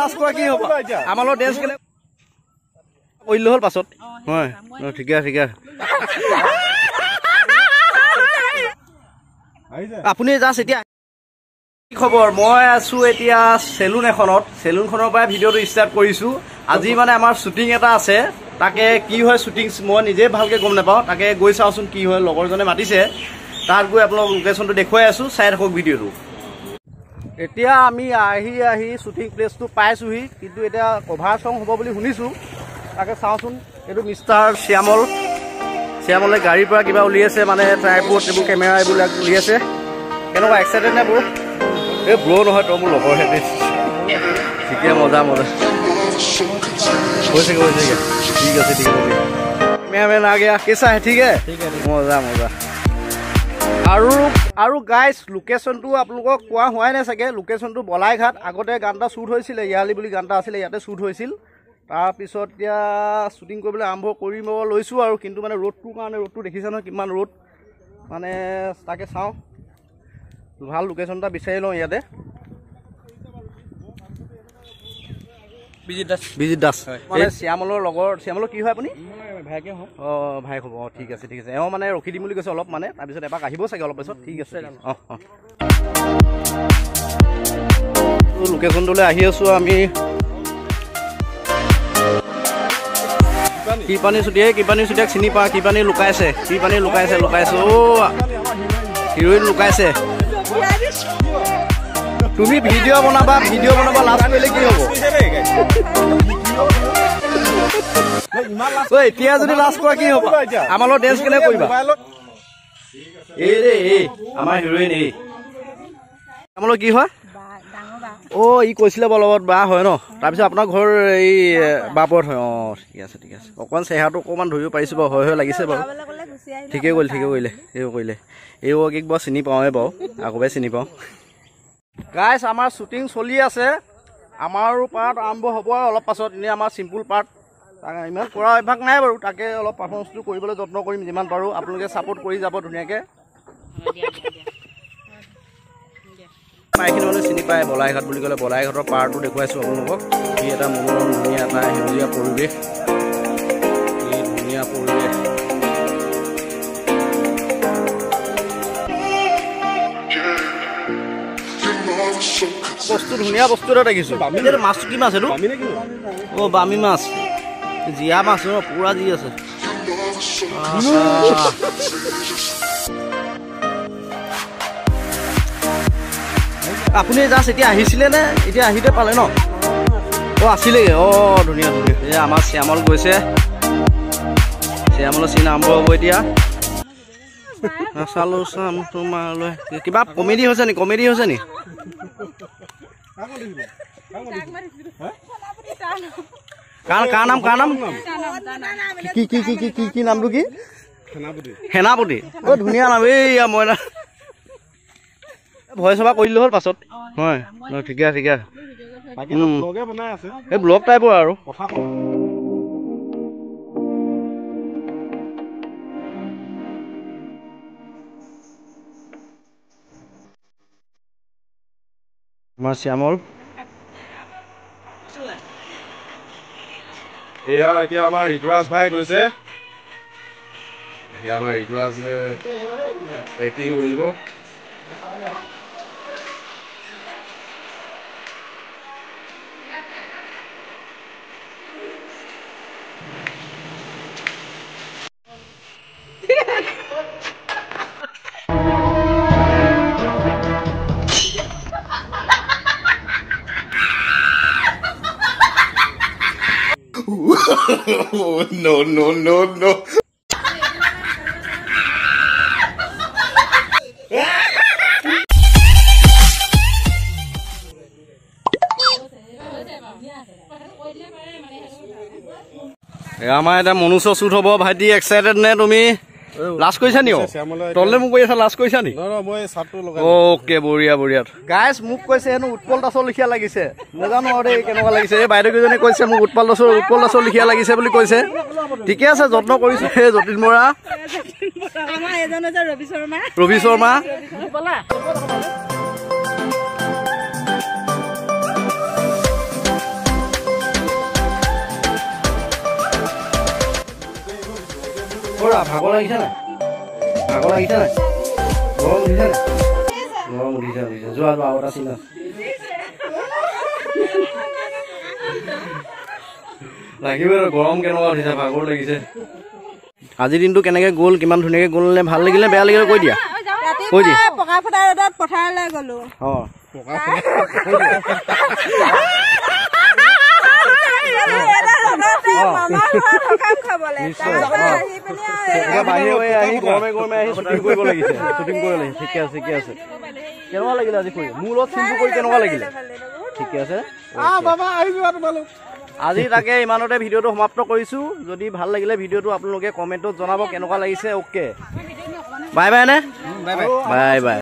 Last কৰা কি হ'ব আমাৰ লগত ডেন্স কেলে কৰিলে হ'ল পাছত হয় ঠিকে ঠিকে আপুনি জাষ্ট এতিয়া কি খবৰ মই আছো এতিয়া সেলুন এখনত সেলুনখনৰ পৰা ভিডিঅ'টো ষ্টাৰ্ট কৰিছোঁ আজি মানে আমাৰ শ্বুটিং এটা আছে তাকে কি হয় শ্বুটিং মই নিজে ভালকৈ গম নাপাওঁ তাকে গৈ চাওঁচোন কি হয় লগৰজনে মাতিছে তাত গৈ আপোনালোকক লোকেশ্যনটো দেখুৱাই আছোঁ চাই থাকক ভিডিঅ'টো এতিয়া আমি আহি শ্বুটিং প্লেচটো পাইছোঁহি কিন্তু এতিয়া কভাৰ চং হ'ব বুলি শুনিছোঁ তাকে চাওঁচোন এইটো মিষ্টাৰ শ্যামলে গাড়ীৰ পৰা কিবা উলিয়াইছে মানে ট্ৰাইপড এইবোৰ কেমেৰা এইবিলাক উলিয়াইছে কেনেকুৱা এক্সাইটেড নে ব্ৰ এই ব্ৰ নহয় তই মোৰ লগৰহে দেই ঠিকে মজা হৈছে ঠিক আছে কেমেৰামেন আ গয়া কেঁচা হে ঠিক হে মজা আৰু গাইজ লোকেশ্যনটো আপোনালোকক কোৱা হোৱাই নাই চাগে লোকেশ্যনটো বলাইঘাট আগতে গান এটা শ্বুট হৈছিলে ইয়ালি বুলি গান এটা আছিলে ইয়াতে শ্বুট হৈছিল তাৰপিছত এতিয়া শ্বুটিং কৰিবলৈ আৰম্ভ কৰিব লৈছোঁ আৰু কিন্তু মানে ৰ'দটোৰ কাৰণে ৰ'দটো দেখিছে নহয় কিমান ৰ'দ মানে তাকে চাওঁ ভাল লোকেশ্যন এটা বিচাৰি লওঁ ইয়াতে বিজিত দাস মানে শ্যামলৰ লগৰ শ্যামলৰ কি হয় আপুনি ভাইকে হওঁ অঁ ভাইক হ'ব অঁ ঠিক আছে এওঁ মানে ৰখি দিম বুলি কৈছে অলপ মানে তাৰপিছত এপাক আহিব চাগে অলপ পিছত ঠিক আছে লোকেশ্যনটোলৈ আহি আছোঁ আমি কি পানী চুটিয়াক চিনি পা কি পানী লুকাইছে অ' হিৰ'ইন লুকাইছে তুমি ভিডিঅ' বনাবা লাষ্ট কৰিলে কি হ'ব এতিয়া যদি লাষ্ট কৰা কি হ'ব আমাৰ লগত ডেন্স কেলে কৰিবা এই আমাৰ হিৰ'ইন এই আমাৰ লগত কি হয় অ' ই কৈছিলে বাৰু লগত বা হয় ন তাৰপিছত আপোনাৰ ঘৰ এই বাপত হয় অঁ ঠিক আছে অকণমান চেহেৰাটো অকণমান ধৰিব পাৰিছোঁ বাৰু হয় লাগিছে বাৰু ঠিকে কৰিলে এই কেক বাৰু চিনি পাওঁৱে বাৰু আকৌ চিনি পাওঁ গাইজ আমাৰ শ্বুটিং চলি আছে আমাৰো পাৰ্ট আৰম্ভ হ'ব আৰু অলপ পাছত এনেই আমাৰ চিম্পুল পাৰ্ট ইমান কৰা অভ্যাস নাই বাৰু তাকে অলপ পাৰফৰ্মেঞ্চটো কৰিবলৈ যত্ন কৰিম যিমান পাৰোঁ আপোনালোকে ছাপোৰ্ট কৰি যাব ধুনীয়াকৈ এইখিনি মানুহ চিনি পায় বলাইঘাট বুলি ক'লে বলাইঘাটৰ পাৰটো দেখুৱাইছোঁ আপোনালোকক ই এটা মনোৰম ধুনীয়া এটা সেউজীয়া পৰিৱেশ বস্তু ধুনীয়া বস্তু এটা দেখিছোঁ মাছটো কি মাছ এইটো অ' বামী মাছ জীয়া মাছ ন পুৰা যি আছে আপুনি জাষ্ট এতিয়া আহিছিলে নে এতিয়া আহিতে পালে ন অ' আছিলেগৈ অ' ধুনীয়া এই আমাৰ শ্যামল গৈছে শ্যামলৰ চিন আৰম্ভ হ'ব এতিয়া চাম তোমালৈ কিবা কমেডি হৈছে নি কাৰ নাম কি নামটো কি সেনাপতি অ' ধুনীয়া নাম এই মই ভয় সভা কৰিলে হ'ল পাছত হয় ঠিকে এই ব্লগ টাইপৰ আৰু আমাৰ শ্যামল এয়া এতিয়া আমাৰ ঋতুৰাজ ভাই গৈছে ঋতুৰাজে এক্টিং কৰিব no. আমাৰ এটা মনুষ্য শ্বুট হ'ব ভাইটি এক্সাইটেড নে তুমি লাষ্ট কৰিছা নি তললে মোক কৈ আছা লাষ্ট কৰিছা নি অ'কে বঢ়িয়া গাইজ মোক কৈছে হেনো উৎপল দাসৰ লিখীয়া লাগিছে নাজানো আৰু দেই কেনেকুৱা লাগিছে এই বাইদেউকেইজনী কৈছে মোক উৎপল দাসৰ লিখীয়া লাগিছে বুলি কৈছে ঠিকে আছে যত্ন কৰিছো সেই যতীন বৰা ৰবি শৰ্মা ভাগৰ লাগিছে নাই? ভাগৰ লাগিছে নাই? গৰম উঠিছে নাই? গৰম উঠিছে উঠিছে। যোৱা যোৱা আৰু এটা চিন আছে। লাগিবই আৰু গৰম কেনেকুৱা উঠিছে, ভাগৰ লাগিছে। আজিৰ দিনটো কেনেকে গ'ল, কিমান ধুনীয়াকে গ'ল, নে ভাল লাগিলে বেয়া লাগিলে কৈ দিয়া। কৈ দিয়া। পকা ফুটা ৰ'দত পথাৰলৈ গ'লো। অঁ বাহিৰে আহি গৰমে গৰমে আহি শ্বুটিং কৰিব লাগিছে, শ্বুটিং কৰিব লাগিছে। ঠিকে আছে ঠিকে আছে। কেনেকুৱা লাগিলে আজি কৰি? মোৰ লগত চিনটো কৰি কেনেকুৱা লাগিলে? ঠিকে আছে। আজি তাকে ইমানতে ভিডিঅ'টো সমাপ্ত কৰিছোঁ। যদি ভাল লাগিলে ভিডিঅ'টো আপোনালোকে কমেণ্টত জনাব কেনেকুৱা লাগিছে। অ'কে, বাই বাই নে? Bye bye.